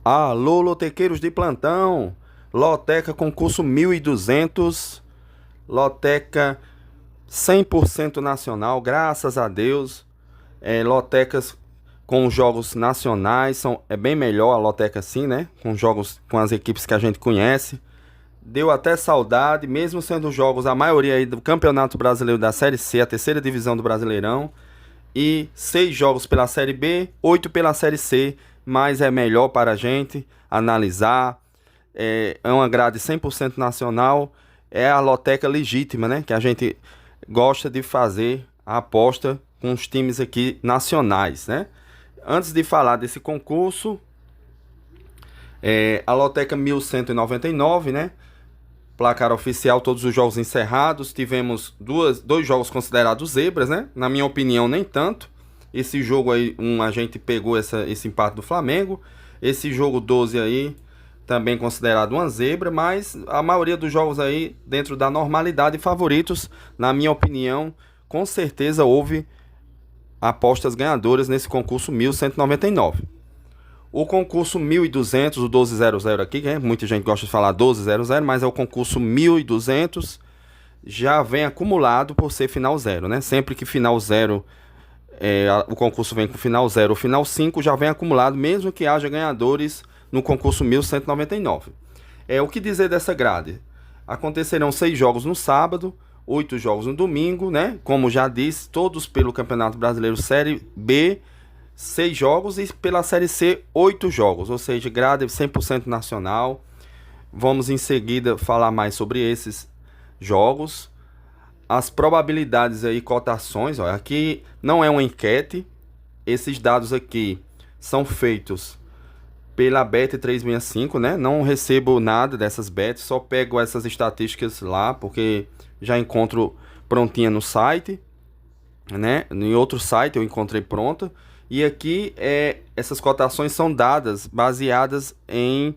Alô, lotequeiros de plantão, loteca concurso 1200, loteca 100% nacional, graças a Deus. Lotecas com jogos nacionais, é bem melhor a loteca assim, né? Com jogos com as equipes que a gente conhece. Deu até saudade, mesmo sendo jogos, a maioria aí do Campeonato Brasileiro da Série C, a terceira divisão do Brasileirão. E 6 jogos pela Série B, 8 pela Série C, mas é melhor para a gente analisar. É uma grade 100% nacional, é a loteca legítima, né? Que a gente gosta de fazer a aposta com os times aqui nacionais, né? Antes de falar desse concurso, a loteca 1199, né? Placar oficial, todos os jogos encerrados. Tivemos dois jogos considerados zebras, né? Na minha opinião, nem tanto. Esse jogo aí, a gente pegou esse empate do Flamengo. Esse jogo 12 aí, também considerado uma zebra. Mas a maioria dos jogos aí, dentro da normalidade, favoritos. Na minha opinião, com certeza houve apostas ganhadoras nesse concurso 1199. O concurso 1200, o 1200 aqui, né? Muita gente gosta de falar 1200, mas é o concurso 1200, já vem acumulado por ser final 0, né? Sempre que final 0, o concurso vem com final 0 ou final 5, já vem acumulado, mesmo que haja ganhadores no concurso 1199. O que dizer dessa grade? Acontecerão 6 jogos no sábado, 8 jogos no domingo, né? Como já disse, todos pelo Campeonato Brasileiro Série B, 6 jogos, e pela Série C, 8 jogos, ou seja, grade 100% nacional. Vamos em seguida falar mais sobre esses jogos. As probabilidades aí, cotações, ó, aqui não é uma enquete, esses dados aqui são feitos pela Bet365, né? Não recebo nada dessas bets, só pego essas estatísticas lá, porque já encontro prontinha no site, né? Em outro site eu encontrei pronta. E aqui essas cotações são dadas baseadas em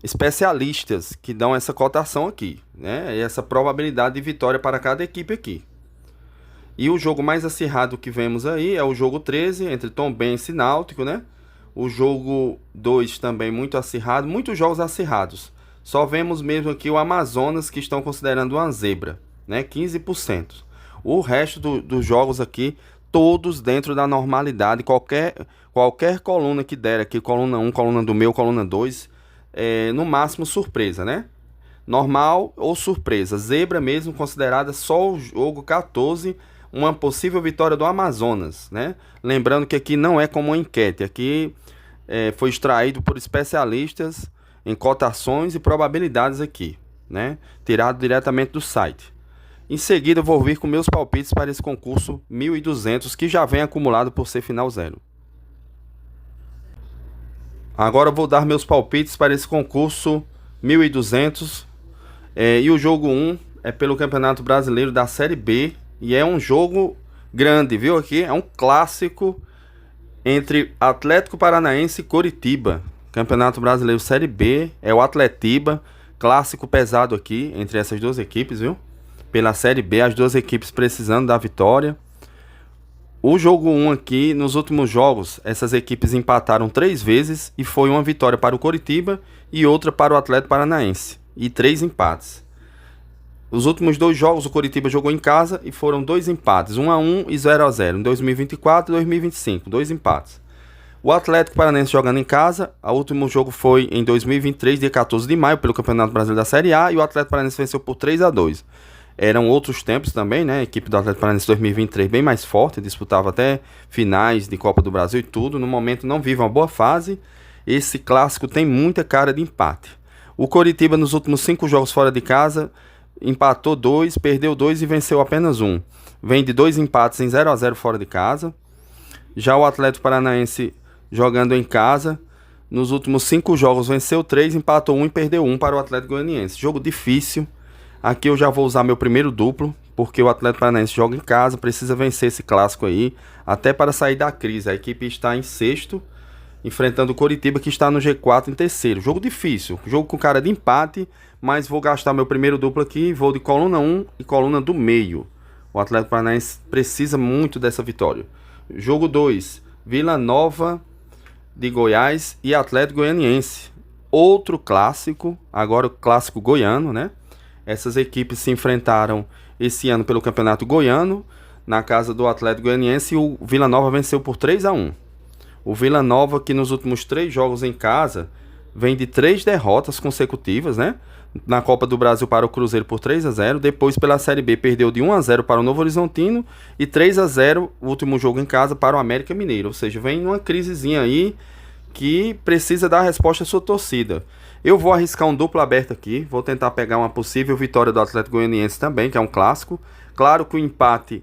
especialistas que dão essa cotação aqui, né? E essa probabilidade de vitória para cada equipe aqui. E o jogo mais acirrado que vemos aí é o jogo 13 entre Tombense e Náutico, né? O jogo 2 também muito acirrado, muitos jogos acirrados. Só vemos mesmo aqui o Amazonas, que estão considerando uma zebra, né? 15%. O resto dos jogos aqui, todos dentro da normalidade. Qualquer coluna que der aqui, coluna 1, coluna do meu, coluna 2, no máximo surpresa, né? Normal ou surpresa. Zebra mesmo considerada só o jogo 14, uma possível vitória do Amazonas, né? Lembrando que aqui não é como uma enquete, aqui foi extraído por especialistas em cotações e probabilidades aqui, né? Tirado diretamente do site. Em seguida, eu vou vir com meus palpites para esse concurso 1200, que já vem acumulado por ser final 0. Agora eu vou dar meus palpites para esse concurso 1200. E o jogo 1 é pelo Campeonato Brasileiro da Série B. E é um jogo grande, viu? Aqui é um clássico entre Atlético Paranaense e Coritiba. Campeonato Brasileiro Série B é o Atletiba. Clássico pesado aqui entre essas duas equipes, viu? Pela Série B, as duas equipes precisando da vitória. O jogo 1 aqui, nos últimos jogos, essas equipes empataram 3 vezes e foi uma vitória para o Coritiba e outra para o Atlético Paranaense. E 3 empates. Os últimos 2 jogos o Coritiba jogou em casa e foram 2 empates, 1-1 e 0-0, em 2024 e 2025, 2 empates. O Atlético Paranaense jogando em casa, o último jogo foi em 2023, dia 14 de maio, pelo Campeonato Brasileiro da Série A, e o Atlético Paranaense venceu por 3-2. Eram outros tempos também, né? A equipe do Atlético Paranaense 2023 bem mais forte, disputava até finais de Copa do Brasil e tudo. No momento não vive uma boa fase. Esse clássico tem muita cara de empate. O Coritiba nos últimos 5 jogos fora de casa empatou 2, perdeu 2 e venceu apenas 1. Vem de 2 empates em 0-0 fora de casa. Já o Atlético Paranaense jogando em casa, nos últimos 5 jogos venceu 3, empatou 1 e perdeu 1 para o Atlético Goianiense. Jogo difícil. Aqui eu já vou usar meu primeiro duplo, porque o Atlético Paranaense joga em casa, precisa vencer esse clássico aí, até para sair da crise. A equipe está em 6º, enfrentando o Coritiba, que está no G4 em 3º. Jogo difícil, jogo com cara de empate, mas vou gastar meu primeiro duplo aqui, vou de coluna 1 e coluna do meio. O Atlético Paranaense precisa muito dessa vitória. Jogo 2, Vila Nova de Goiás e Atlético Goianiense. Outro clássico, agora o clássico goiano, né? Essas equipes se enfrentaram esse ano pelo Campeonato Goiano, na casa do Atlético Goianiense, e o Vila Nova venceu por 3-1. O Vila Nova, que nos últimos 3 jogos em casa, vem de 3 derrotas consecutivas, né? Na Copa do Brasil para o Cruzeiro por 3-0, depois pela Série B perdeu de 1-0 para o Novo Horizontino e 3-0 o último jogo em casa para o América Mineiro. Ou seja, vem uma crisezinha aí que precisa dar a resposta à sua torcida. Eu vou arriscar um duplo aberto aqui, vou tentar pegar uma possível vitória do Atlético Goianiense também, que é um clássico. Claro que o empate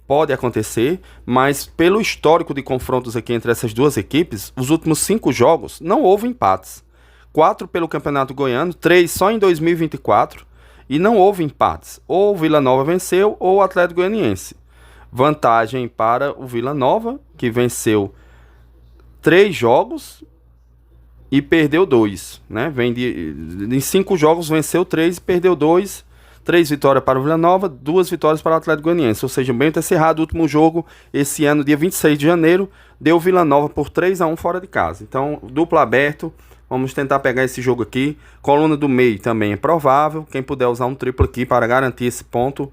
pode acontecer, mas pelo histórico de confrontos aqui entre essas duas equipes, os últimos 5 jogos não houve empates. 4 pelo Campeonato Goiano, 3 só em 2024 e não houve empates. Ou o Vila Nova venceu ou o Atlético Goianiense. Vantagem para o Vila Nova, que venceu 3 jogos e perdeu 2, né? Em 5 jogos venceu 3 e perdeu 2. 3 vitórias para o Vila Nova, 2 vitórias para o Atlético Goianiense. Ou seja, bem encerrado o último jogo esse ano, dia 26 de janeiro, deu Vila Nova por 3-1 fora de casa. Então, duplo aberto, vamos tentar pegar esse jogo aqui. Coluna do meio também é provável. Quem puder usar um triplo aqui para garantir esse ponto,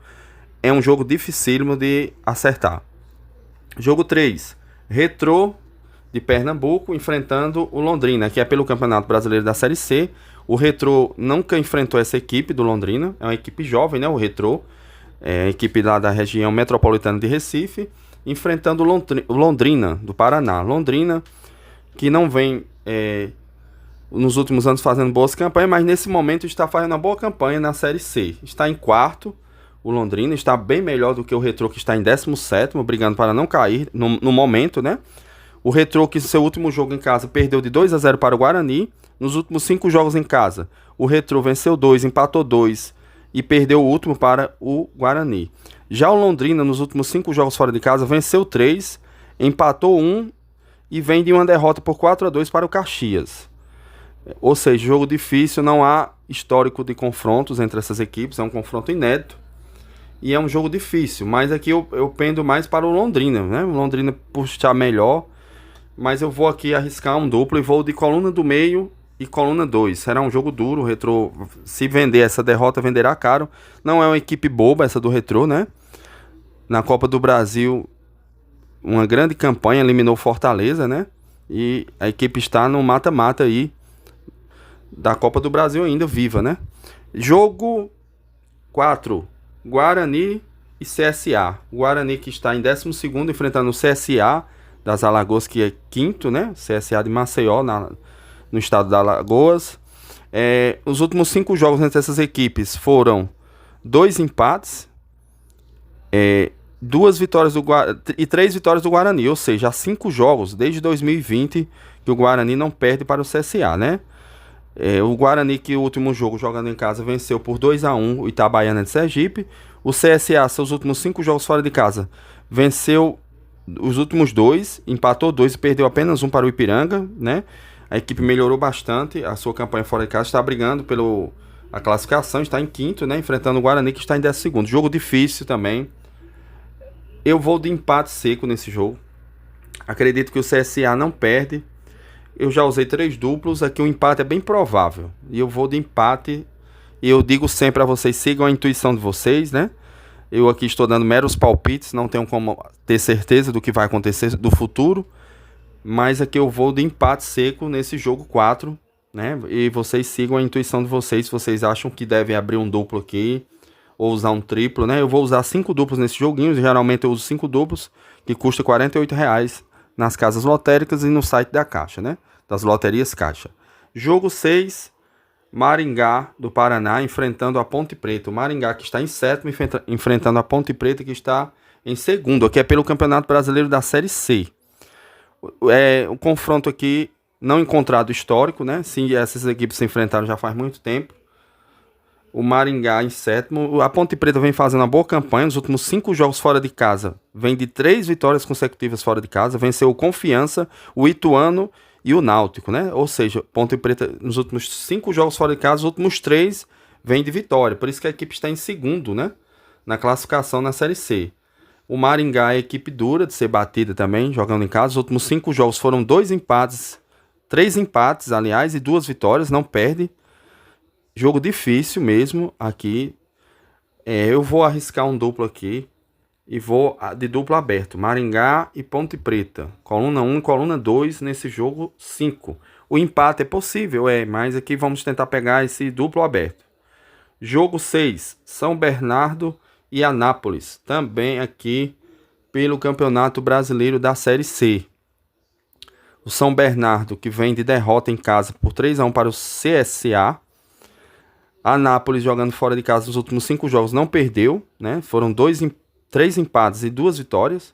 é um jogo dificílimo de acertar. Jogo 3, Retrô de Pernambuco enfrentando o Londrina, que é pelo Campeonato Brasileiro da Série C. O Retrô nunca enfrentou essa equipe do Londrina, é uma equipe jovem, né? O Retrô, é a equipe lá da região metropolitana de Recife, enfrentando o Londrina, do Paraná. Londrina, que não vem nos últimos anos fazendo boas campanhas, mas nesse momento está fazendo uma boa campanha na Série C. Está em 4º, o Londrina está bem melhor do que o Retrô, que está em 17º, brigando para não cair no momento, né? O Retrô, que seu último jogo em casa perdeu de 2-0 para o Guarani. Nos últimos 5 jogos em casa, o Retrô venceu 2, empatou 2 e perdeu o último para o Guarani. Já o Londrina, nos últimos 5 jogos fora de casa, venceu 3, empatou 1 e vem de uma derrota por 4-2 para o Caxias. Ou seja, jogo difícil, não há histórico de confrontos entre essas equipes, é um confronto inédito e é um jogo difícil. Mas aqui eu pendo mais para o Londrina, né? O Londrina por estar melhor, mas eu vou aqui arriscar um duplo e vou de coluna do meio e coluna 2. Será um jogo duro. O Retrô, se vender essa derrota, venderá caro. Não é uma equipe boba essa do Retrô, né? Na Copa do Brasil, uma grande campanha, eliminou Fortaleza, né? E a equipe está no mata-mata aí da Copa do Brasil ainda viva, né? Jogo 4, Guarani e CSA. O Guarani, que está em 12º, enfrentando o CSA das Alagoas, que é 5º, né? CSA de Maceió, no estado da Alagoas. Os últimos 5 jogos entre essas equipes foram 2 empates, 2 vitórias e 3 vitórias do Guarani. Ou seja, há 5 jogos desde 2020 que o Guarani não perde para o CSA, né? O Guarani, que o último jogo jogando em casa, venceu por 2-1 o Itabaiana de Sergipe. O CSA, seus últimos 5 jogos fora de casa, venceu os últimos 2, empatou 2 e perdeu apenas 1 para o Ipiranga, né? A equipe melhorou bastante a sua campanha fora de casa, está brigando pela classificação, está em 5º, né? Enfrentando o Guarani, que está em 12º. Jogo difícil também. Eu vou de empate seco nesse jogo. Acredito que o CSA não perde. Eu já usei 3 duplos, aqui o empate é bem provável. E eu vou de empate. E eu digo sempre a vocês, sigam a intuição de vocês, né? Eu aqui estou dando meros palpites, não tenho como ter certeza do que vai acontecer do futuro. Mas aqui eu vou de empate seco nesse jogo 4, né? E vocês sigam a intuição de vocês, se vocês acham que devem abrir um duplo aqui, ou usar um triplo, né? Eu vou usar 5 duplos nesse joguinho, geralmente eu uso 5 duplos, que custa R$ 48,00 nas casas lotéricas e no site da Caixa, né? Das loterias Caixa. Jogo 6, Maringá do Paraná enfrentando a Ponte Preta. O Maringá, que está em 7º, enfrentando a Ponte Preta, que está em 2º. Aqui é pelo Campeonato Brasileiro da Série C. O confronto aqui não encontrado histórico, né? Sim, essas equipes se enfrentaram já faz muito tempo. O Maringá em 7º. A Ponte Preta vem fazendo uma boa campanha. Nos últimos 5 jogos fora de casa, vem de 3 vitórias consecutivas fora de casa. Venceu o Confiança, o Ituano e o Náutico, né? Ou seja, Ponte Preta nos últimos 5 jogos fora de casa, os últimos 3 vem de vitória. Por isso que a equipe está em 2º, né? Na classificação na Série C. O Maringá é equipe dura de ser batida também, jogando em casa. Os últimos 5 jogos foram 2 empates 3 empates, aliás, e 2 vitórias, não perde. Jogo difícil mesmo aqui. Eu vou arriscar um duplo aqui. E vou de duplo aberto. Maringá e Ponte Preta. Coluna 1 e coluna 2 nesse jogo 5. O empate é possível, mas aqui vamos tentar pegar esse duplo aberto. Jogo 6. São Bernardo e Anápolis. Também aqui pelo Campeonato Brasileiro da Série C. O São Bernardo, que vem de derrota em casa por 3-1 para o CSA. Anápolis, jogando fora de casa nos últimos 5 jogos, não perdeu, né? Foram 3 empates e 2 vitórias.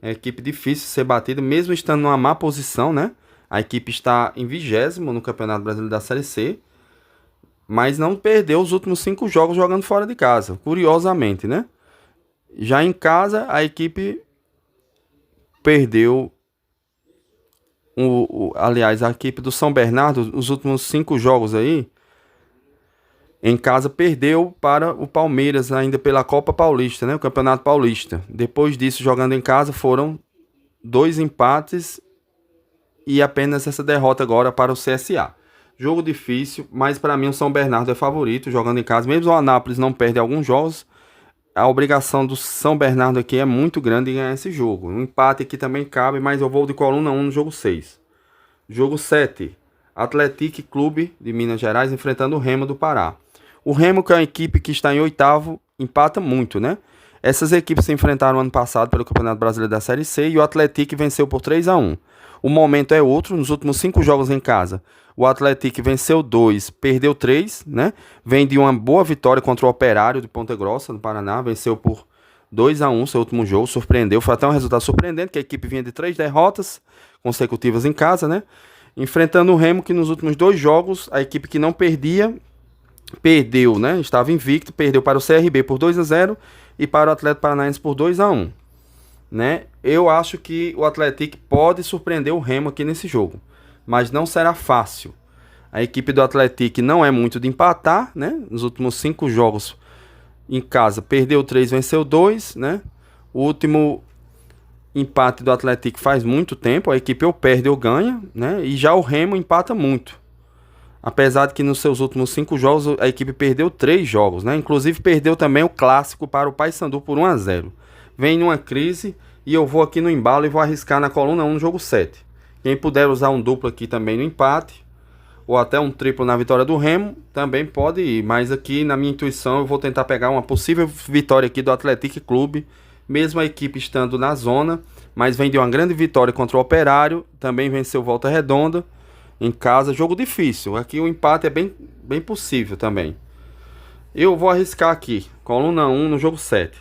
É uma equipe difícil de ser batida, mesmo estando numa má posição, né? A equipe está em 20º no Campeonato Brasileiro da Série C. Mas não perdeu os últimos 5 jogos jogando fora de casa, curiosamente, né? Já em casa, a equipe perdeu... aliás, a equipe do São Bernardo, os últimos 5 jogos aí, em casa perdeu para o Palmeiras ainda pela Copa Paulista, né? O Campeonato Paulista. Depois disso, jogando em casa, foram 2 empates e apenas essa derrota agora para o CSA. Jogo difícil, mas para mim o São Bernardo é favorito jogando em casa. Mesmo o Anápolis não perde alguns jogos, a obrigação do São Bernardo aqui é muito grande em ganhar esse jogo. Um empate aqui também cabe, mas eu vou de coluna 1 no jogo 6. Jogo 7. Atlético Clube de Minas Gerais enfrentando o Remo do Pará. O Remo, que é uma equipe que está em 8º, empata muito, né? Essas equipes se enfrentaram ano passado pelo Campeonato Brasileiro da Série C e o Atlético venceu por 3-1. O momento é outro, nos últimos 5 jogos em casa. O Atlético venceu 2, perdeu 3, né? Vem de uma boa vitória contra o Operário de Ponta Grossa, no Paraná. Venceu por 2-1 seu último jogo, surpreendeu. Foi até um resultado surpreendente, que a equipe vinha de 3 derrotas consecutivas em casa, né? Enfrentando o Remo, que nos últimos 2 jogos, a equipe que não perdia... perdeu, né? Estava invicto, perdeu para o CRB por 2-0 e para o Atlético Paranaense por 2-1, né? Eu acho que o Atlético pode surpreender o Remo aqui nesse jogo, mas não será fácil. A equipe do Atlético não é muito de empatar, né? Nos últimos 5 jogos em casa, perdeu 3, venceu 2, né? O último empate do Atlético faz muito tempo, a equipe ou perde ou ganha, né? E já o Remo empata muito. Apesar de que nos seus últimos 5 jogos a equipe perdeu 3 jogos, né? Inclusive perdeu também o clássico para o Paysandu por 1-0. Vem numa crise e eu vou aqui no embalo e vou arriscar na coluna 1 no jogo 7. Quem puder usar um duplo aqui também no empate, ou até um triplo na vitória do Remo, também pode ir. Mas aqui na minha intuição eu vou tentar pegar uma possível vitória aqui do Atlético Clube, mesmo a equipe estando na zona, mas vem de uma grande vitória contra o Operário, também venceu Volta Redonda. Em casa, jogo difícil. Aqui o empate é bem possível também. Eu vou arriscar aqui. Coluna 1 no jogo 7.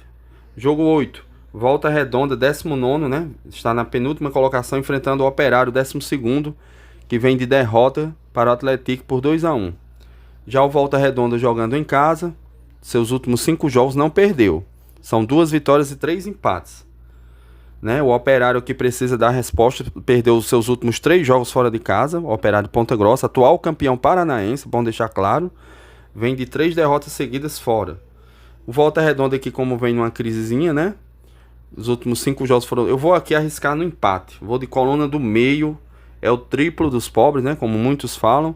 Jogo 8. Volta Redonda, 19º, né? Está na penúltima colocação, enfrentando o Operário, 12º, que vem de derrota para o Atlético por 2-1. Já o Volta Redonda jogando em casa. Seus últimos 5 jogos não perdeu. São 2 vitórias e 3 empates. Né? O Operário que precisa dar resposta, perdeu os seus últimos 3 jogos fora de casa. O Operário de Ponta Grossa, atual campeão paranaense, bom deixar claro, vem de 3 derrotas seguidas fora. O Volta Redonda aqui, como vem numa crisezinha, né? Os últimos 5 jogos foram... Eu vou aqui arriscar no empate. Vou de coluna do meio, é o triplo dos pobres, né? Como muitos falam.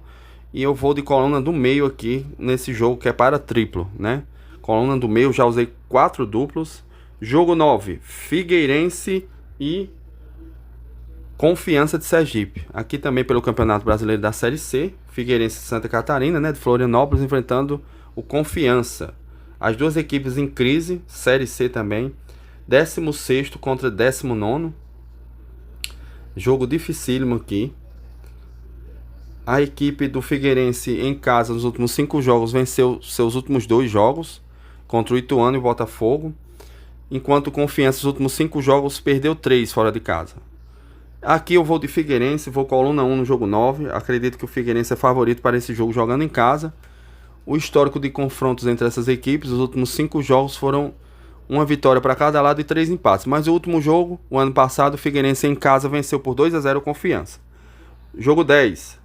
E eu vou de coluna do meio aqui nesse jogo que é para triplo, né? Coluna do meio, já usei 4 duplos. Jogo 9, Figueirense e Confiança de Sergipe. Aqui também pelo Campeonato Brasileiro da Série C. Figueirense de Santa Catarina, né, de Florianópolis, enfrentando o Confiança. As duas equipes em crise, Série C também. 16º contra 19º. Jogo dificílimo aqui. A equipe do Figueirense em casa nos últimos 5 jogos venceu seus últimos 2 jogos contra o Ituano e o Botafogo. Enquanto o Confiança nos últimos 5 jogos perdeu 3 fora de casa. Aqui eu vou de Figueirense, vou coluna 1 no jogo 9. Acredito que o Figueirense é favorito para esse jogo jogando em casa. O histórico de confrontos entre essas equipes, os últimos 5 jogos foram uma vitória para cada lado e 3 empates. Mas o último jogo, o ano passado, o Figueirense em casa venceu por 2-0 o Confiança. Jogo 10.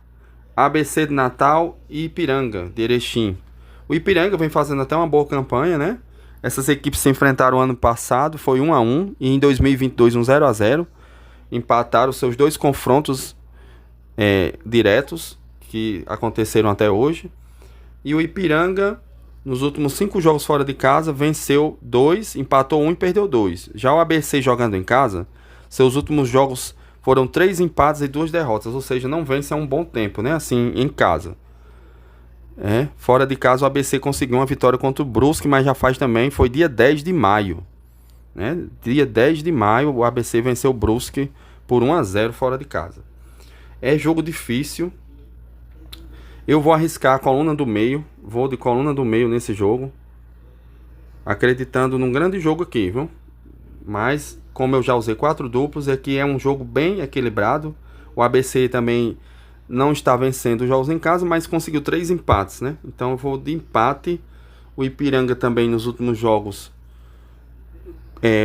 ABC de Natal e Ipiranga de Erechim. O Ipiranga vem fazendo até uma boa campanha, né? Essas equipes se enfrentaram ano passado, foi 1-1, e em 2022 um 0-0. Empataram seus 2 confrontos diretos que aconteceram até hoje. E o Ipiranga, nos últimos 5 jogos fora de casa, venceu 2, empatou 1 e perdeu 2. Já o ABC jogando em casa, seus últimos jogos foram 3 empates e 2 derrotas, ou seja, não vence há um bom tempo, né? Assim, em casa. Fora de casa o ABC conseguiu uma vitória contra o Brusque, mas já faz também, foi dia 10 de maio. Dia 10 de maio o ABC venceu o Brusque por 1-0 fora de casa. É jogo difícil. Eu vou arriscar a coluna do meio. Vou de coluna do meio nesse jogo, acreditando num grande jogo aqui, viu? Mas como eu já usei 4 duplos, aqui é um jogo bem equilibrado. O ABC também não está vencendo os jogos em casa, mas conseguiu 3 empates, né? Então eu vou de empate. O Ipiranga também nos últimos jogos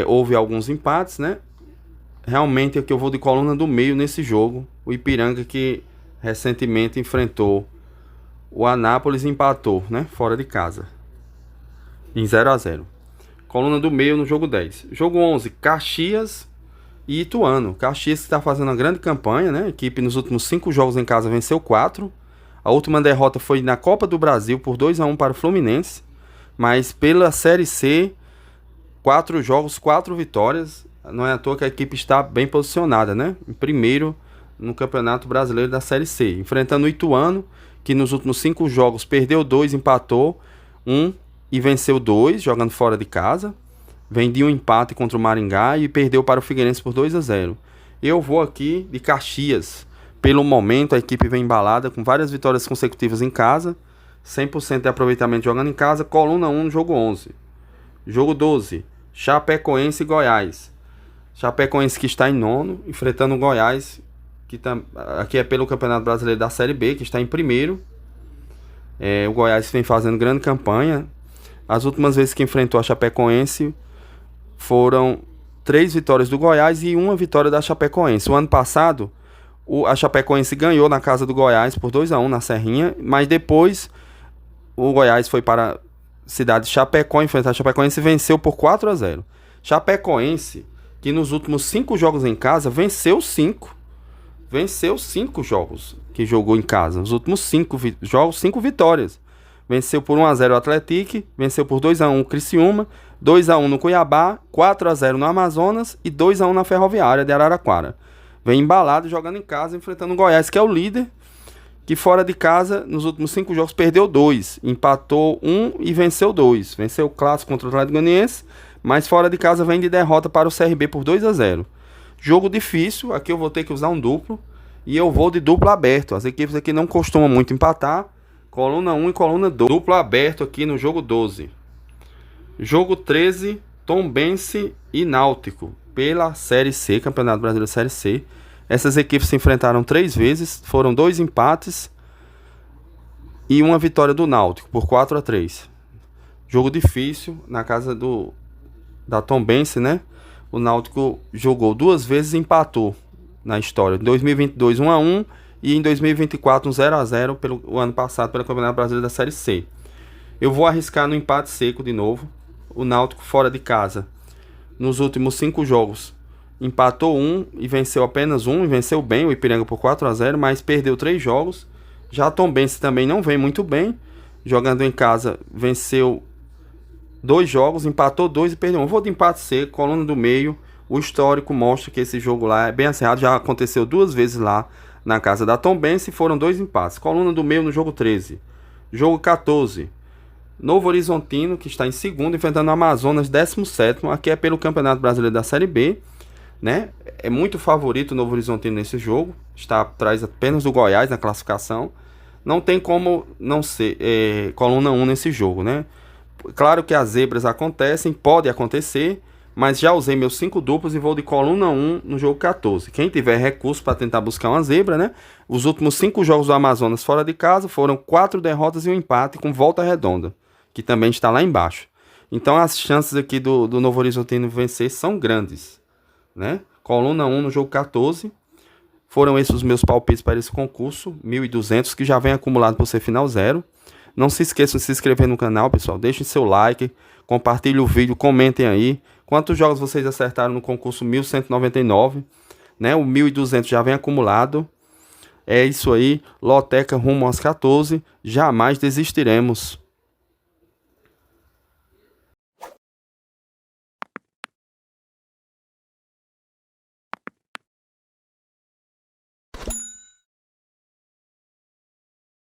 houve alguns empates, né? Realmente aqui eu vou de coluna do meio nesse jogo. O Ipiranga que recentemente enfrentou o Anápolis e empatou, né? Fora de casa, em 0-0. Coluna do meio no jogo 10. Jogo 11, Caxias e Ituano. Caxias está fazendo uma grande campanha, né? A equipe nos últimos 5 jogos em casa venceu 4. A última derrota foi na Copa do Brasil por 2-1 para o Fluminense. Mas pela Série C, 4 jogos, 4 vitórias. Não é à toa que a equipe está bem posicionada, né? Em primeiro no Campeonato Brasileiro da Série C. Enfrentando o Ituano, que nos últimos 5 jogos perdeu 2, empatou 1 e venceu 2, jogando fora de casa. Vem de um empate contra o Maringá e perdeu para o Figueirense por 2-0. Eu vou aqui de Caxias. Pelo momento a equipe vem embalada com várias vitórias consecutivas em casa. 100% de aproveitamento jogando em casa. Coluna 1 no jogo 11. Jogo 12. Chapecoense e Goiás. Chapecoense que está em 9º, enfrentando o Goiás, que aqui é pelo Campeonato Brasileiro da Série B, que está em 1º. O Goiás vem fazendo grande campanha. As últimas vezes que enfrentou a Chapecoense foram 3 vitórias do Goiás e 1 vitória da Chapecoense. O ano passado, a Chapecoense ganhou na casa do Goiás por 2-1 na Serrinha, mas depois o Goiás foi para a cidade de Chapecó enfrentar a Chapecoense e venceu por 4-0. Chapecoense, que nos últimos 5 jogos em casa venceu 5. Venceu 5 jogos que jogou em casa. Nos últimos 5 jogos, 5 vitórias. Venceu por 1-0 o Atlético, venceu por 2-1 o Criciúma, 2-1 no Cuiabá, 4-0 no Amazonas e 2-1 na Ferroviária de Araraquara. Vem embalado jogando em casa, enfrentando o Goiás, que é o líder, que fora de casa, nos últimos 5 jogos, perdeu 2, empatou 1 e venceu 2. Venceu o clássico contra o Atlético Goianiense, mas fora de casa vem de derrota para o CRB por 2-0. Jogo difícil, aqui eu vou ter que usar um duplo, e eu vou de duplo aberto. As equipes aqui não costumam muito empatar. Coluna 1 e coluna 2. Duplo aberto aqui no jogo 12. Jogo 13, Tombense e Náutico. Pela Série C, Campeonato Brasileiro Série C. Essas equipes se enfrentaram 3 vezes. Foram 2 empates e 1 vitória do Náutico por 4-3. Jogo difícil na casa da Tombense, né? O Náutico jogou 2 vezes e empatou na história. Em 2022, 1-1. E em 2024, 0-0 o ano passado pelo Campeonato Brasileiro da Série C. Eu vou arriscar no empate seco de novo. O Náutico fora de casa, nos últimos 5 jogos, empatou 1 e venceu apenas 1. E venceu bem o Ipiranga por 4-0, mas perdeu 3 jogos. Já a Tombense também não vem muito bem. Jogando em casa, venceu 2 jogos, empatou 2 e perdeu 1. Eu vou de empate seco, coluna do meio. O histórico mostra que esse jogo lá é bem acirrado. Já aconteceu 2 vezes lá na casa da Tombense, foram 2 empates. Coluna do meio no jogo 13. Jogo 14. Novo Horizontino, que está em 2º, enfrentando o Amazonas, 17º. Aqui é pelo Campeonato Brasileiro da Série B, né? É muito favorito o Novo Horizontino nesse jogo. Está atrás apenas do Goiás na classificação. Não tem como não ser coluna 1 nesse jogo, né? Claro que as zebras acontecem, pode acontecer, mas já usei meus 5 duplos e vou de coluna 1 no jogo 14. Quem tiver recurso para tentar buscar uma zebra, né? Os últimos 5 jogos do Amazonas fora de casa foram 4 derrotas e 1 empate com volta redonda, que também está lá embaixo. Então as chances aqui do Novo Horizontino vencer são grandes, né? Coluna 1 no jogo 14. Foram esses os meus palpites para esse concurso, 1.200, que já vem acumulado por ser final 0. Não se esqueçam de se inscrever no canal, pessoal. Deixem seu like, compartilhem o vídeo, comentem aí. Quantos jogos vocês acertaram no concurso 1199, né? O 1.200 já vem acumulado. É isso aí, Loteca rumo aos 14, jamais desistiremos.